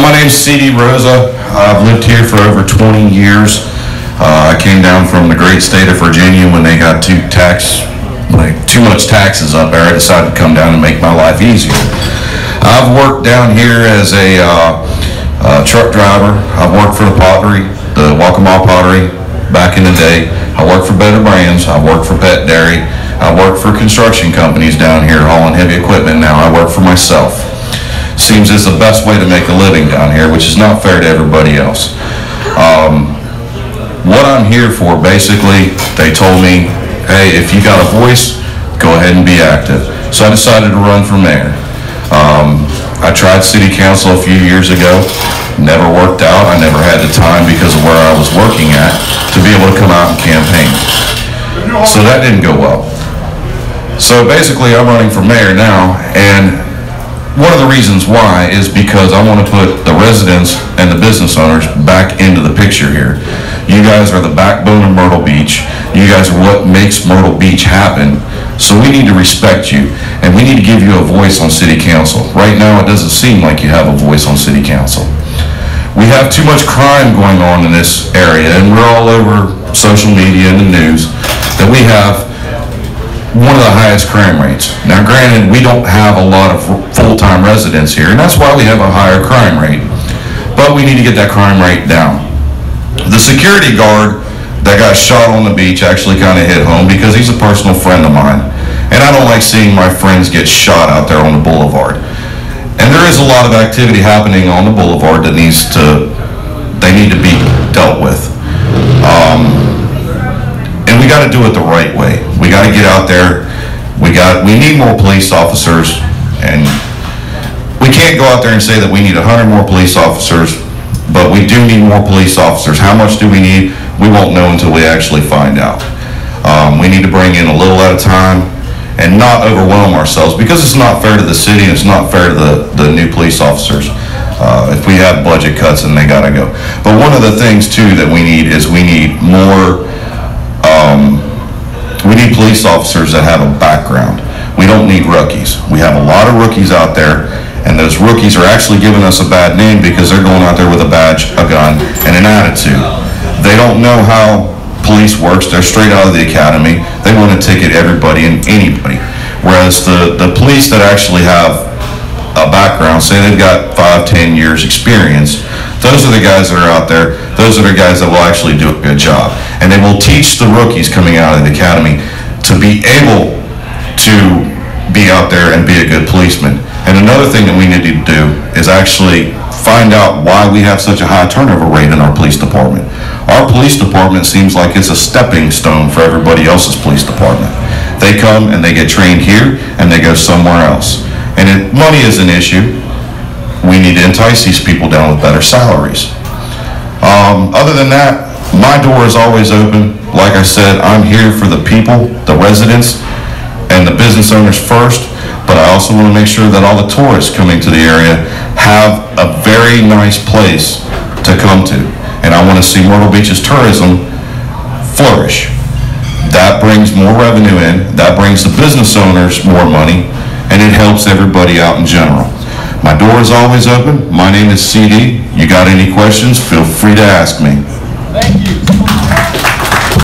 My name's CD Rosa. I've lived here for over 20 years. I came down from the great state of Virginia when they got too much taxes up there. I decided to come down and make my life easier. I've worked down here as a truck driver. I've worked for the pottery, the Waccamaw pottery back in the day. I worked for Better Brands. I worked for Pet Dairy. I worked for construction companies down here hauling heavy equipment. Now I work for myself. Seems it's the best way to make a living down here, which is not fair to everybody else. What I'm here for, basically, they told me, hey, if you got a voice, go ahead and be active. So I decided to run for mayor. I tried city council a few years ago, never worked out. I never had the time because of where I was working at to be able to come out and campaign. So that didn't go well. So basically I'm running for mayor now, and one of the reasons why is because I want to put the residents and the business owners back into the picture here. You guys are the backbone of Myrtle Beach. You guys are what makes Myrtle Beach happen. So we need to respect you, and we need to give you a voice on city council. Right now it doesn't seem like you have a voice on city council. We have too much crime going on in this area, and we're all over social media and the news that we have one of the highest crime rates. Now granted, we don't have a lot of full-time residents here, and that's why we have a higher crime rate. But we need to get that crime rate down. The security guard that got shot on the beach actually kind of hit home because he's a personal friend of mine. And I don't like seeing my friends get shot out there on the boulevard. And there is a lot of activity happening on the boulevard that need to be dealt with. And we got to do it the right way. We got to get out there. We need more police officers, and we can't go out there and say that we need 100 more police officers, but we do need more police officers. How much do we need? We won't know until we actually find out. We need to bring in a little at a time and not overwhelm ourselves, because it's not fair to the city and it's not fair to the new police officers. If we have budget cuts, and they got to go. But one of the things too that we need is we need more. We need police officers that have a background. We don't need rookies. We have a lot of rookies out there, and those rookies are actually giving us a bad name because they're going out there with a badge, a gun, and an attitude. They don't know how police works. They're straight out of the academy. They want to ticket everybody and anybody. Whereas the police that actually have a background, say they've got 5-10 years experience, those are the guys that are out there. Those are the guys that will actually do a good job. And they will teach the rookies coming out of the academy to be able to be out there and be a good policeman. And another thing that we need to do is actually find out why we have such a high turnover rate in our police department. Our police department seems like it's a stepping stone for everybody else's police department. They come and they get trained here and they go somewhere else. And money is an issue. We need to entice these people down with better salaries. Other than that, my door is always open. Like I said, I'm here for the people, the residents, and the business owners first, but I also want to make sure that all the tourists coming to the area have a very nice place to come to. And I want to see Myrtle Beach's tourism flourish. That brings more revenue in, that brings the business owners more money, and it helps everybody out in general. My door is always open. My name is CD. You got any questions, feel free to ask me. Thank you.